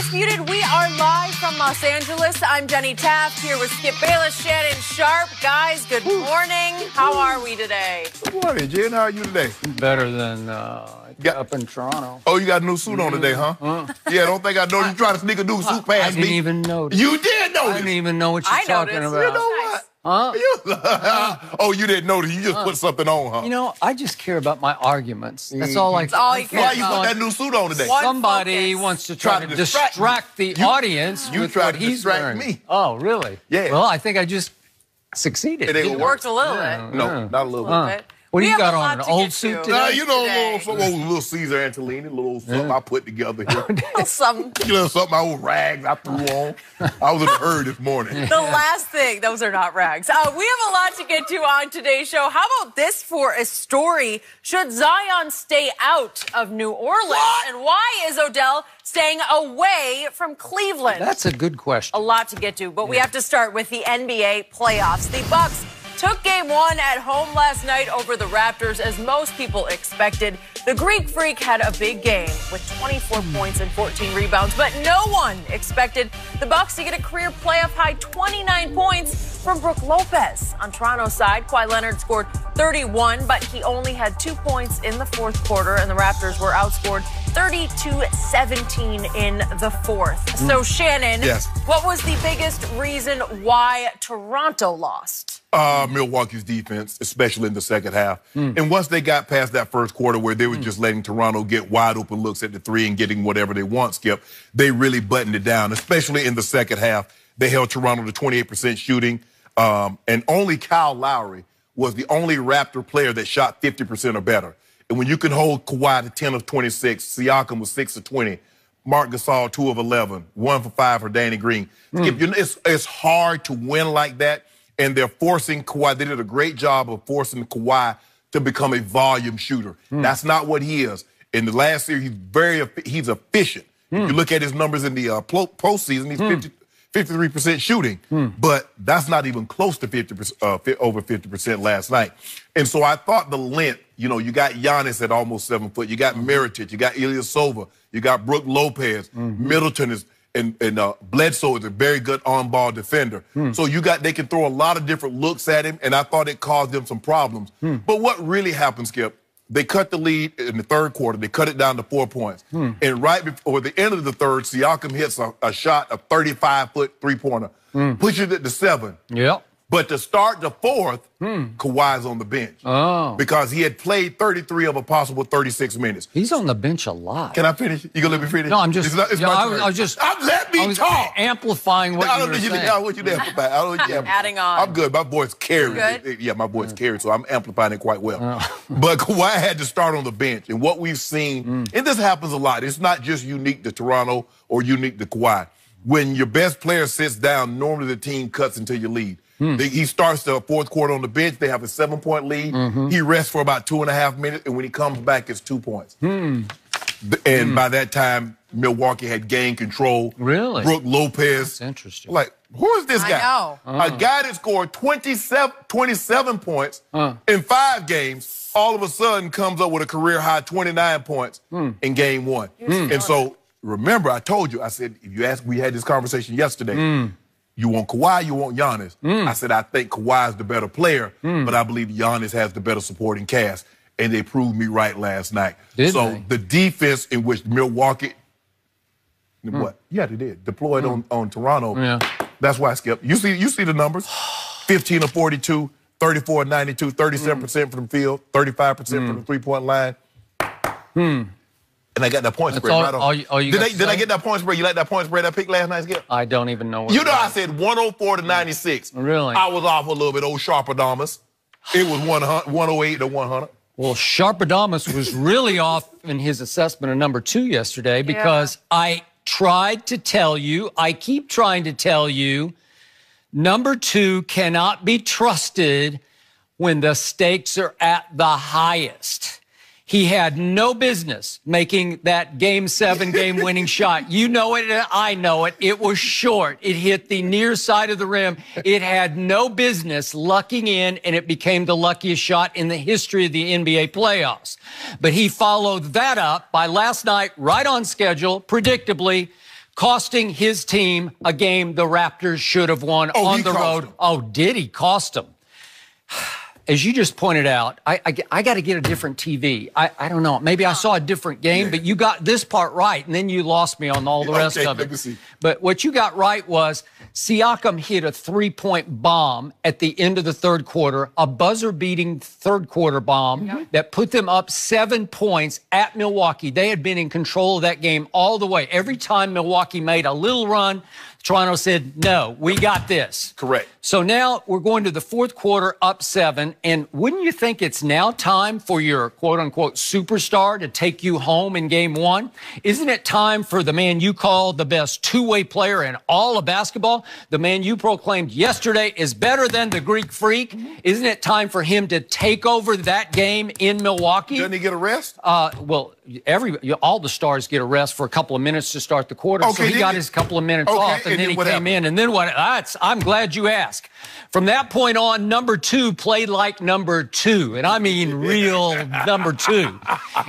Undisputed, we are live from Los Angeles. I'm Jenny Taft here with Skip Bayless, Shannon Sharp. Guys, good morning. How are we today? Good morning, Jen. How are you today? Better than up in Toronto. Oh, you got a new suit on today, huh? Yeah, don't think I know you trying to sneak a new suit past me. I didn't even notice. You did notice. I didn't even know what you're talking about. You know what? Huh? Oh, you didn't notice. You just put something on, huh? You know, I just care about my arguments. That's all I care about. Why you put that new suit on today? Somebody wants to try to distract the audience with what he's wearing. Me. Oh, really? Yeah. Well, I think I just succeeded. It worked a little bit. No, not a little bit. What do you got on? An old suit today? You know, little Caesar Antolini, little something I put together here. Something. You know, something I old rags I threw on. I was in a hurry this morning. The last thing, those are not rags. We have a lot to get to on today's show. How about this for a story? Should Zion stay out of New Orleans? What? And why is Odell staying away from Cleveland? That's a good question. A lot to get to, but we have to start with the NBA playoffs. The Bucks took game one at home last night over the Raptors, as most people expected. The Greek Freak had a big game with 24 points and 14 rebounds, but no one expected the Bucks to get a career playoff high 29 points from Brook Lopez. On Toronto's side, Kawhi Leonard scored 31, but he only had 2 points in the fourth quarter, and the Raptors were outscored 32-17 in the fourth. So, Shannon, what was the biggest reason why Toronto lost? Milwaukee's defense, especially in the second half. And once they got past that first quarter where they were just letting Toronto get wide open looks at the three and getting whatever they want, Skip, they really buttoned it down, especially in the second half. They held Toronto to 28% shooting, and only Kyle Lowry was the only Raptor player that shot 50% or better. And when you can hold Kawhi to 10 of 26, Siakam was 6 of 20, Marc Gasol 2 of 11, 1 for 5 for Danny Green. Skip, it's hard to win like that. And they're forcing Kawhi. They did a great job of forcing Kawhi to become a volume shooter. That's not what he is. In the last series, he's efficient. If you look at his numbers in the postseason, he's 53% shooting. But that's not even close to 50%, over 50% last night. And so I thought the length, you know, you got Giannis at almost 7 foot. You got Mirotic. You got Ilyasova. You got Brook Lopez. Middleton is... And Bledsoe is a very good on-ball defender. So they can throw a lot of different looks at him, and I thought it caused them some problems. But what really happened, Skip, they cut the lead in the third quarter. They cut it down to 4 points. And right before the end of the third, Siakam hits a shot, a 35-foot three-pointer, pushes it to 7. Yep. But to start the fourth, Kawhi's on the bench. Because he had played 33 of a possible 36 minutes. He's on the bench a lot. Can I finish? You gonna let me finish? No, I'm just... It's my turn. I was just... Let me talk. Amplifying what you were saying. I want you to amplify. I don't want you to adding on. I'm good. My voice carries. Yeah, my voice carries, so I'm amplifying it quite well. But Kawhi had to start on the bench. And what we've seen, and this happens a lot, it's not just unique to Toronto or unique to Kawhi. When your best player sits down, normally the team cuts until you lead. He starts the fourth quarter on the bench. They have a 7-point lead. He rests for about 2.5 minutes, and when he comes back, it's 2 points. And by that time, Milwaukee had gained control. Really? Brook Lopez. That's interesting. Like, who is this guy? I know. A guy that scored 27 points in 5 games, all of a sudden comes up with a career-high 29 points in game one. And so, remember, I told you, I said, if you ask, we had this conversation yesterday, you want Kawhi, you want Giannis. I said, I think Kawhi's the better player, but I believe Giannis has the better supporting cast. And they proved me right last night. The defense in which Milwaukee, what? Yeah, they did. Deployed on Toronto. Yeah. That's why, Skip. You see the numbers. 15 of 42, 34 of 92, 37% from the field, 35% from the three-point line. And I got that point spread right on. Did I get that point spread? You like that point spread I picked last night, Skip? I don't even know what You know I said 104 to 96. Really? I was off a little bit, old Sharpadamus. It was 108 to 100. Well, Sharpadamus was really off in his assessment of number 2 yesterday because I tried to tell you, I keep trying to tell you, number 2 cannot be trusted when the stakes are at the highest. He had no business making that Game 7 game-winning shot. You know it, and I know it. It was short. It hit the near side of the rim. It had no business lucking in, and it became the luckiest shot in the history of the NBA playoffs. But he followed that up by last night, right on schedule, predictably, costing his team a game the Raptors should have won on the road. Oh, did he cost them? As you just pointed out, I got to get a different TV. I don't know. Maybe I saw a different game, but you got this part right, and then you lost me on all the rest of it. But what you got right was Siakam hit a three-point bomb at the end of the third quarter, a buzzer-beating third-quarter bomb that put them up 7 points at Milwaukee. They had been in control of that game all the way. Every time Milwaukee made a little run, Toronto said, no, we got this. Correct. So now we're going to the fourth quarter up 7, and wouldn't you think it's now time for your quote-unquote superstar to take you home in game 1? Isn't it time for the man you call the best two-way player in all of basketball, the man you proclaimed yesterday is better than the Greek Freak? Isn't it time for him to take over that game in Milwaukee? Doesn't he get a rest? Well, all the stars get a rest for a couple of minutes to start the quarter. Okay, so he got his couple of minutes off, and then he came in. And then what? I'm glad you asked. From that point on, number 2 played like number 2, and I mean real number 2.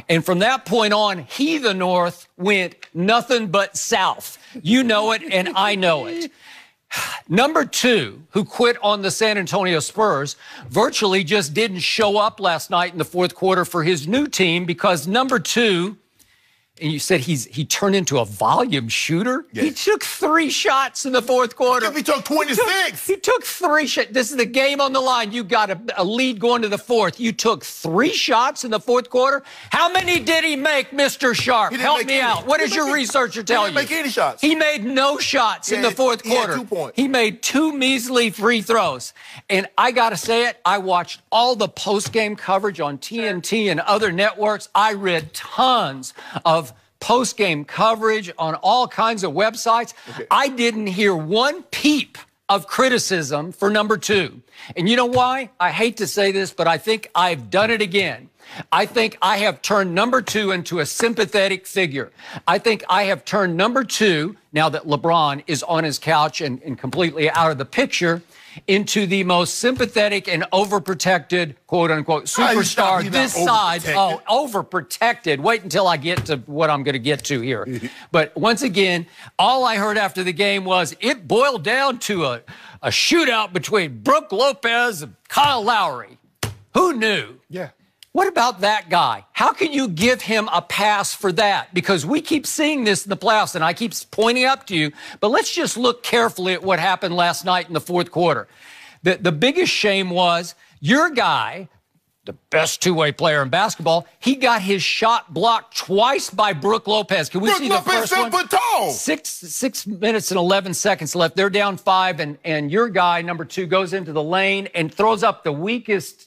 And from that point on, he, the North, went nothing but south. You know it, and I know it. Number 2, who quit on the San Antonio Spurs, virtually just didn't show up last night in the fourth quarter for his new team because number 2, and you said he turned into a volume shooter? Yes. He took 3 shots in the fourth quarter. He took 26. He took 3 shots. This is the game on the line. You got a lead going to the fourth. You took 3 shots in the fourth quarter. How many did he make, Mr. Sharp? Help me out. What does your researcher tell you? He didn't make any shots. He made no shots in the fourth quarter. He had 2 points. He made 2 measly free throws. And I got to say it, I watched all the post-game coverage on TNT and other networks. I read tons of post-game coverage on all kinds of websites. I didn't hear one peep of criticism for number 2. And you know why? I hate to say this, but I think I've done it again. I think I have turned number 2 into a sympathetic figure. I think I have turned number 2, now that LeBron is on his couch and completely out of the picture, into the most sympathetic and overprotected, quote-unquote, superstar this side. Oh, overprotected. Wait until I get to what I'm going to get to here. But once again, all I heard after the game was it boiled down to a shootout between Brook Lopez and Kyle Lowry. Who knew? Yeah. What about that guy? How can you give him a pass for that? Because we keep seeing this in the playoffs, and I keep pointing up to you. But let's just look carefully at what happened last night in the fourth quarter. The biggest shame was your guy, the best two-way player in basketball, he got his shot blocked twice by Brook Lopez. Can we see the first one? 7 foot tall. 6 minutes and 11 seconds left. They're down 5, and your guy, number 2, goes into the lane and throws up the weakest.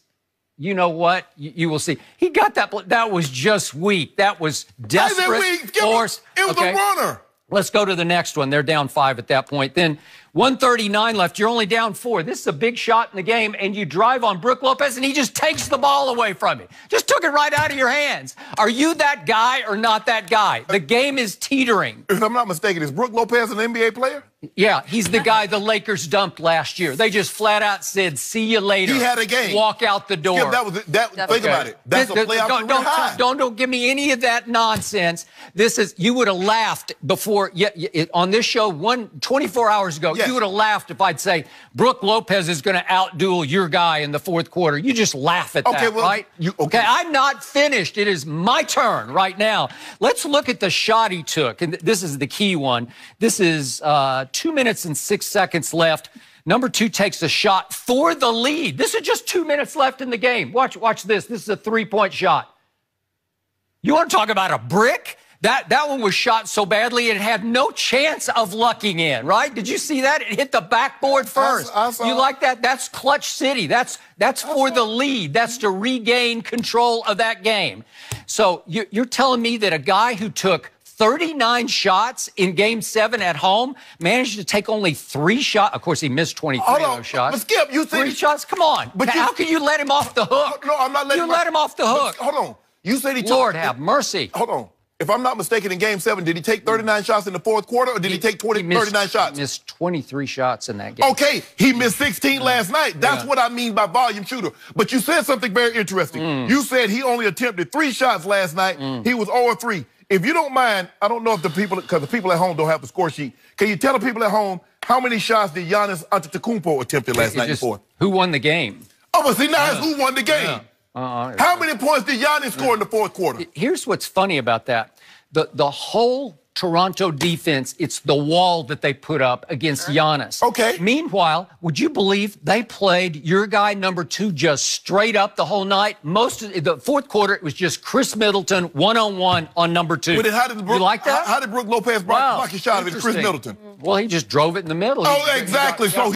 You know what? You will see. He got that. That was just weak. That was desperate force. It was a runner. Let's go to the next one. They're down 5 at that point. Then 1:39 left. You're only down 4. This is a big shot in the game, and you drive on Brook Lopez, and he just takes the ball away from you. Just took it right out of your hands. Are you that guy or not that guy? The game is teetering. If I'm not mistaken, is Brook Lopez an NBA player? Yeah, he's the guy the Lakers dumped last year. They just flat out said, see you later. He had a game. Walk out the door. Yeah, think about it. That's a playoff career high. Don't give me any of that nonsense. You would have laughed before, on this show 24 hours ago, you would have laughed if I'd say, Brook Lopez is going to outduel your guy in the fourth quarter. You just laugh at that, right? Okay, I'm not finished. It is my turn right now. Let's look at the shot he took. And this is the key one. This is 2 minutes and 6 seconds left. Number 2 takes a shot for the lead. This is just 2 minutes left in the game. Watch this. This is a 3-point shot. You want to talk about a brick? That one was shot so badly it had no chance of lucking in, right? Did you see that? It hit the backboard first. You like that? That's clutch city. That's for the lead. That's to regain control of that game. So you're telling me that a guy who took 39 shots in Game 7 at home managed to take only 3 shots. Of course, he missed 23 of those shots. But Skip, you said 3 shots? Come on. But how can you let him off the hook? No, I'm not letting him. You let him off the hook. Hold on. You said he took. Lord have mercy. Hold on. If I'm not mistaken, in Game 7, did he take 39 shots in the fourth quarter, or did he take 39 shots? He missed 23 shots in that game. Okay, he missed 16 last night. That's what I mean by volume shooter. But you said something very interesting. You said he only attempted 3 shots last night. He was 0-3. if you don't mind, I don't know if because the people at home don't have the score sheet. Can you tell the people at home how many shots did Giannis Antetokounmpo attempted last night in the fourth? Who won the game? Oh, but see, now it's who won the game. How many points did Giannis score in the fourth quarter? Here's what's funny about that. The whole Toronto defense, it's the wall that they put up against Giannis. Okay. Meanwhile, would you believe they played your guy number 2 just straight up the whole night? Most of the fourth quarter, it was just Chris Middleton one-on-one on number 2. But then how did you like that? How did Brook Lopez block his shot of it? Chris Middleton. Well, he just drove it in the middle. Oh, exactly. So